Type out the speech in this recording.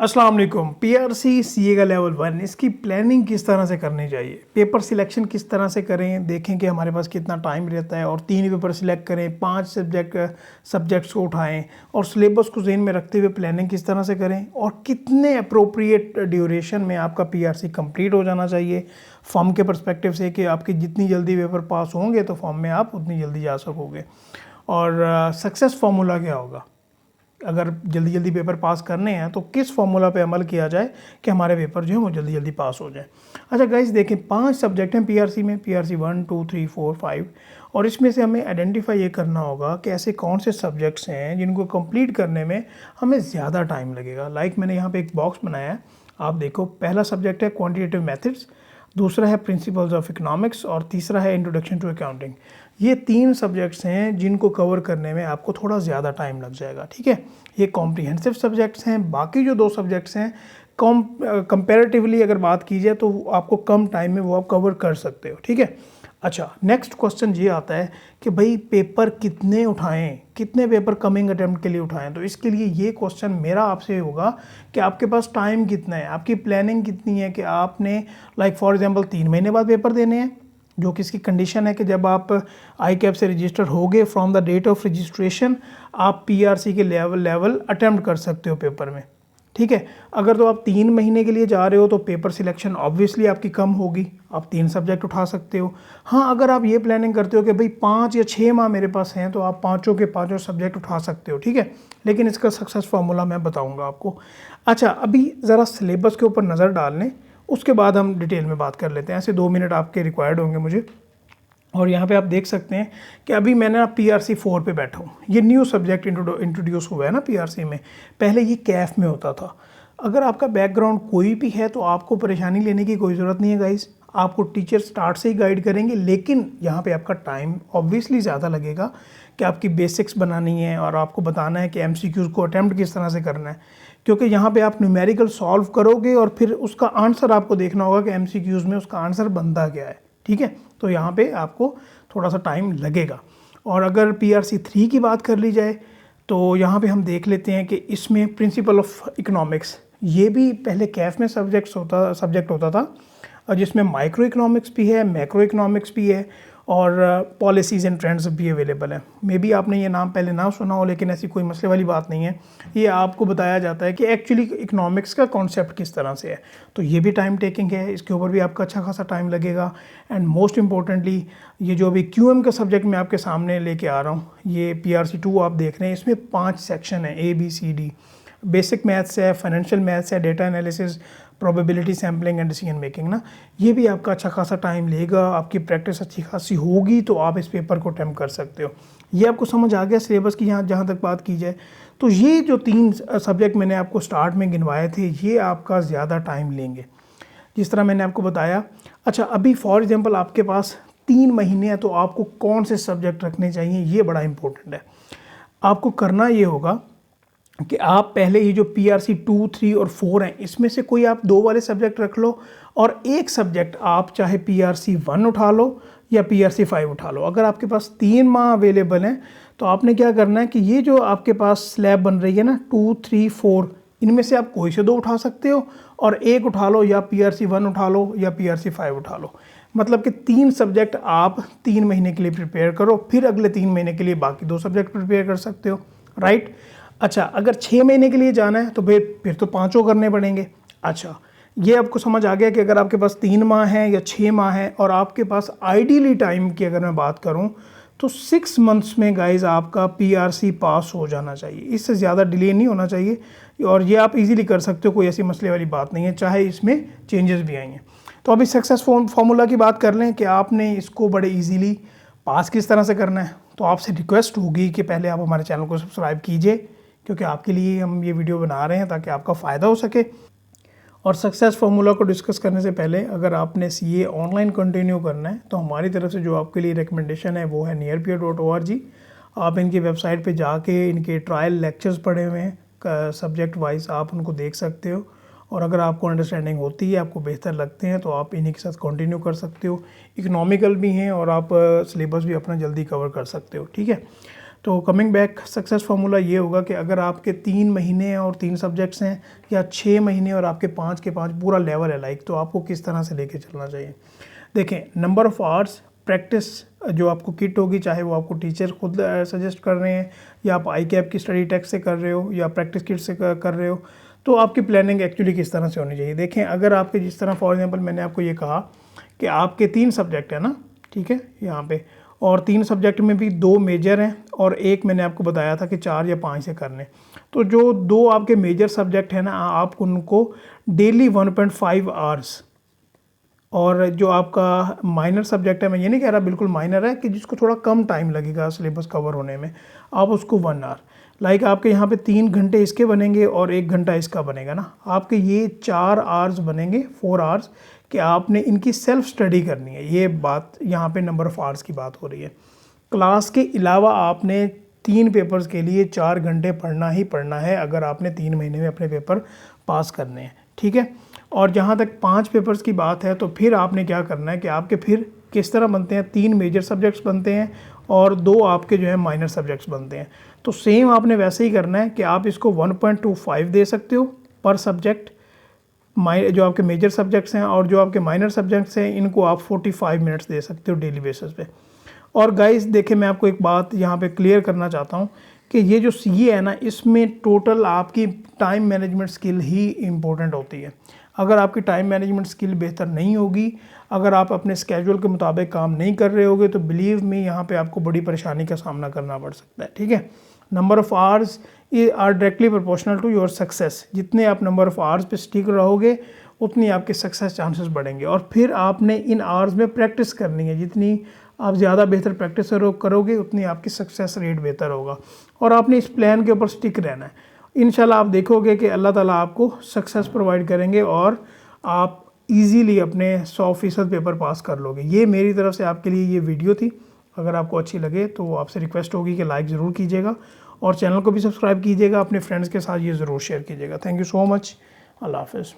अस्सलाम वालेकुम। PRC CA का लेवल 1 इसकी प्लानिंग किस तरह से करनी चाहिए, पेपर सिलेक्शन किस तरह से करें, देखें कि हमारे पास कितना टाइम रहता है और 3 पेपर सिलेक्ट करें, 5 सब्जेक्ट्स को उठाएं और सिलेबस को ज़हन में रखते हुए प्लानिंग किस तरह से करें और कितने अप्रोप्रिएट ड्यूरेशन में आपका पीआरसी कंप्लीट हो जाना चाहिए फॉर्म के पर्सपेक्टिव से कि आपके जितनी जल्दी पेपर पास होंगे तो फॉर्म में आप उतनी जल्दी जा सकोगे। और सक्सेस फार्मूला क्या होगा, अगर जल्दी जल्दी पेपर पास करने हैं तो किस फार्मूला पे अमल किया जाए कि हमारे पेपर जो है वो जल्दी जल्दी पास हो जाए। अच्छा गाइस, देखें 5 सब्जेक्ट हैं पीआरसी में, पीआरसी 1 2 3 4 5, और इसमें से हमें आइडेंटिफाई ये करना होगा कि ऐसे कौन से सब्जेक्ट्स हैं जिनको कंप्लीट करने में हमें ज़्यादा टाइम लगेगा। लाइक मैंने यहाँ पर एक बॉक्स बनाया है, आप देखो। पहला सब्जेक्ट है क्वान्टिटेटिव मैथड्स, दूसरा है प्रिंसिपल्स ऑफ इकोनॉमिक्स और तीसरा है इंट्रोडक्शन टू अकाउंटिंग। ये 3 सब्जेक्ट्स हैं जिनको कवर करने में आपको थोड़ा ज़्यादा टाइम लग जाएगा, ठीक है। ये कॉम्प्रिहेंसिव सब्जेक्ट्स हैं। बाकी जो 2 सब्जेक्ट्स हैं कंपैरेटिवली अगर बात की जाए तो आपको कम टाइम में वो आप कवर कर सकते हो, ठीक है। अच्छा, नेक्स्ट क्वेश्चन ये आता है कि भाई पेपर कितने उठाएं, कितने पेपर कमिंग अटेम्प्ट के लिए उठाएं। तो इसके लिए ये क्वेश्चन मेरा आपसे होगा कि आपके पास टाइम कितना है, आपकी प्लानिंग कितनी है कि आपने लाइक फॉर एग्जांपल 3 महीने बाद पेपर देने हैं, जो कि इसकी कंडीशन है कि जब आप आई कैप से रजिस्टर होगे from the date of registration आप पीआरसी के लेवल अटेम्प्ट कर सकते हो पेपर में, ठीक है। अगर तो आप 3 महीने के लिए जा रहे हो तो पेपर सिलेक्शन ऑब्वियसली आपकी कम होगी, आप 3 सब्जेक्ट उठा सकते हो। हाँ, अगर आप ये प्लानिंग करते हो कि भाई 5 या 6 माह मेरे पास हैं तो आप पाँचों के पाँचों सब्जेक्ट उठा सकते हो, ठीक है। लेकिन इसका सक्सेस फार्मूला मैं बताऊँगा आपको। अच्छा, अभी ज़रा सिलेबस के ऊपर नज़र डाल लें, उसके बाद हम डिटेल में बात कर लेते हैं। ऐसे 2 मिनट आपके रिक्वायर्ड होंगे मुझे। और यहाँ पे आप देख सकते हैं कि अभी मैंने ना पीआरसी 4 पे बैठा हूँ। ये न्यू सब्जेक्ट इंट्रोड्यूस हुआ है ना पीआरसी में, पहले ये कैफ में होता था। अगर आपका बैकग्राउंड कोई भी है तो आपको परेशानी लेने की कोई ज़रूरत नहीं है गाइस, आपको टीचर स्टार्ट से ही गाइड करेंगे। लेकिन यहाँ पे आपका टाइम ऑब्वियसली ज़्यादा लगेगा कि आपकी बेसिक्स बनानी है और आपको बताना है कि एमसीक्यूज़ को अटैम्प्ट किस तरह से करना है, क्योंकि यहाँ पे आप न्यूमेरिकल सॉल्व करोगे और फिर उसका आंसर आपको देखना होगा कि एमसीक्यूज़ में उसका आंसर बनता क्या है, ठीक है। तो यहाँ पे आपको थोड़ा सा टाइम लगेगा। और अगर पीआरसी 3 की बात कर ली जाए तो यहाँ पे हम देख लेते हैं कि इसमें प्रिंसिपल ऑफ इकोनॉमिक्स, ये भी पहले कैफ में सब्जेक्ट होता था, और जिसमें माइक्रो इकोनॉमिक्स भी है, मैक्रो इकोनॉमिक्स भी है और पॉलिसीज़ एंड ट्रेंड्स भी अवेलेबल है। मे बी आपने ये नाम पहले ना सुना हो, लेकिन ऐसी कोई मसले वाली बात नहीं है। ये आपको बताया जाता है कि एक्चुअली इकोनॉमिक्स का कॉन्सेप्ट किस तरह से है। तो ये भी टाइम टेकिंग है, इसके ऊपर भी आपका अच्छा खासा टाइम लगेगा। एंड मोस्ट इंपॉर्टेंटली ये जो अभी क्यूएम का सब्जेक्ट मैं आपके सामने लेके आ रहा हूँ, ये पीआरसी 2 आप देख रहे हैं, इसमें 5 सेक्शन है, ABCD। बेसिक मैथ्स है, फाइनेंशियल मैथ्स है, data analysis, probability sampling and decision making ना। ये भी आपका अच्छा खासा टाइम लेगा, आपकी प्रैक्टिस अच्छी खासी होगी तो आप इस पेपर को अटेम्प्ट कर सकते हो। ये आपको समझ आ गया सिलेबस की जहाँ तक बात की जाए। तो ये जो 3 सब्जेक्ट मैंने आपको स्टार्ट में गिनवाए थे, ये आपका ज़्यादा टाइम लेंगे जिस तरह मैंने आपको बताया। अच्छा, अभी फॉर एग्जाम्पल आपके पास 3 महीने हैं तो आपको कौन से सब्जेक्ट रखने चाहिए, ये बड़ा इंपॉर्टेंट है। आपको करना ये होगा कि आप पहले ये जो पीआरसी 2, 3 और 4 हैं, इसमें से कोई आप 2 वाले सब्जेक्ट रख लो और एक सब्जेक्ट आप चाहे पीआरसी 1 उठा लो या पीआरसी 5 उठा लो। अगर आपके पास 3 माह अवेलेबल हैं तो आपने क्या करना है कि ये जो आपके पास स्लैब बन रही है ना 2, 3, 4, इनमें से आप कोई से 2 उठा सकते हो और एक उठा लो, या पीआरसी 1 उठा लो या पीआरसी 5 उठा लो। मतलब कि 3 सब्जेक्ट आप 3 महीने के लिए प्रिपेयर करो, फिर अगले 3 महीने के लिए बाकी 2 सब्जेक्ट प्रिपेयर कर सकते हो, राइट। अच्छा, अगर 6 महीने के लिए जाना है तो फिर तो 5 करने पड़ेंगे। अच्छा, ये आपको समझ आ गया कि अगर आपके पास 3 माह हैं या 6 माह हैं और आपके पास आइडियली टाइम की अगर मैं बात करूं तो 6 मंथ्स में गाइज आपका पीआरसी पास हो जाना चाहिए, इससे ज़्यादा डिले नहीं होना चाहिए। और ये आप इजीली कर सकते हो, कोई ऐसी मसले वाली बात नहीं है, चाहे इसमें चेंजेस भी आएंगे। तो अभी सक्सेस फार्मूला की बात कर लें कि आपने इसको बड़े ईजीली पास किस तरह से करना है। तो आपसे रिक्वेस्ट होगी कि पहले आप हमारे चैनल को सब्सक्राइब कीजिए, क्योंकि आपके लिए हम ये वीडियो बना रहे हैं ताकि आपका फ़ायदा हो सके। और सक्सेस फार्मूला को डिस्कस करने से पहले अगर आपने सीए ऑनलाइन कंटिन्यू करना है तो हमारी तरफ से जो आपके लिए रिकमेंडेशन है वो है nearpeer.org। आप इनकी वेबसाइट पे जाके इनके ट्रायल लेक्चर्स पढ़े हुए हैं सब्जेक्ट वाइज, आप उनको देख सकते हो। और अगर आपको अंडरस्टैंडिंग होती है, आपको बेहतर लगते हैं तो आप इन्हीं के साथ कंटिन्यू कर सकते हो। इकोनॉमिकल भी हैं और आप सिलेबस भी अपना जल्दी कवर कर सकते हो, ठीक है। तो कमिंग बैक सक्सेस फार्मूला ये होगा कि अगर आपके 3 महीने और 3 सब्जेक्ट्स हैं या 6 महीने और आपके 5 के 5 पूरा लेवल है लाइक, तो आपको किस तरह से लेके चलना चाहिए। देखें, नंबर ऑफ़ आवर्स प्रैक्टिस जो आपको किट होगी, चाहे वो आपको टीचर खुद सजेस्ट कर रहे हैं या आप आई कैप की स्टडी टेक्स्ट से कर रहे हो या प्रैक्टिस किट से कर रहे हो, तो आपकी प्लानिंग एक्चुअली किस तरह से होनी चाहिए। देखें, अगर आपके जिस तरह फॉर एग्जांपल मैंने आपको ये कहा कि आपके 3 सब्जेक्ट है ना, ठीक है यहाँ पे, और 3 सब्जेक्ट में भी 2 मेजर हैं और एक मैंने आपको बताया था कि 4 या 5 से करने। तो जो 2 आपके मेजर सब्जेक्ट हैं ना, आप उनको डेली 1.5 आवर्स, और जो आपका माइनर सब्जेक्ट है, मैं ये नहीं कह रहा बिल्कुल माइनर है, कि जिसको थोड़ा कम टाइम लगेगा सिलेबस कवर होने में, आप उसको 1 आवर, लाइक आपके यहाँ पे 3 घंटे इसके बनेंगे और 1 घंटा इसका बनेगा ना, आपके ये 4 आवर्स बनेंगे, 4 आवर्स, कि आपने इनकी सेल्फ स्टडी करनी है। ये बात यहाँ पे नंबर ऑफ़ आवर्स की बात हो रही है। क्लास के अलावा आपने 3 पेपर्स के लिए 4 घंटे पढ़ना ही पढ़ना है अगर आपने 3 महीने में अपने पेपर पास करने हैं, ठीक है। और जहाँ तक 5 पेपर्स की बात है, तो फिर आपने क्या करना है कि आपके फिर किस तरह बनते हैं, 3 मेजर सब्जेक्ट्स बनते हैं और 2 आपके जो है माइनर सब्जेक्ट्स बनते हैं। तो सेम आपने वैसे ही करना है कि आप इसको 1.25 दे सकते हो पर सब्जेक्ट, जो आपके मेजर सब्जेक्ट्स हैं, और जो आपके माइनर सब्जेक्ट्स हैं इनको आप 45 मिनट्स दे सकते हो डेली बेसिस पे। और गाइस देखिए, मैं आपको एक बात यहाँ पे क्लियर करना चाहता हूँ कि ये जो सीए है ना, इसमें टोटल आपकी टाइम मैनेजमेंट स्किल ही इम्पोर्टेंट होती है। अगर आपकी टाइम मैनेजमेंट स्किल बेहतर नहीं होगी, अगर आप अपने स्केड्यूल के मुताबिक काम नहीं कर रहे होगे, तो बिलीव मी यहाँ पे आपको बड़ी परेशानी का सामना करना पड़ सकता है, ठीक है। Number of hours are directly proportional to your success. जितने आप नंबर ऑफ़ आवर्स पे स्टिक रहोगे, उतनी आपके सक्सेस चांसेस बढ़ेंगे। और फिर आपने इन आवर्स में प्रैक्टिस करनी है, जितनी आप ज़्यादा बेहतर प्रैक्टिस करोगे उतनी आपकी सक्सेस रेट बेहतर होगा। और आपने इस प्लान के ऊपर स्टिक रहना है। इंशाल्लाह आप देखोगे कि अल्लाह ताला आपको सक्सेस प्रोवाइड करेंगे और आप इजीली अपने 100% पेपर पास कर लोगे। ये मेरी तरफ से आपके लिए ये वीडियो थी। अगर आपको अच्छी लगे तो आपसे रिक्वेस्ट होगी कि लाइक ज़रूर कीजिएगा और चैनल को भी सब्सक्राइब कीजिएगा, अपने फ्रेंड्स के साथ ये ज़रूर शेयर कीजिएगा। Thank you so much. अल्लाह हाफ़िज़।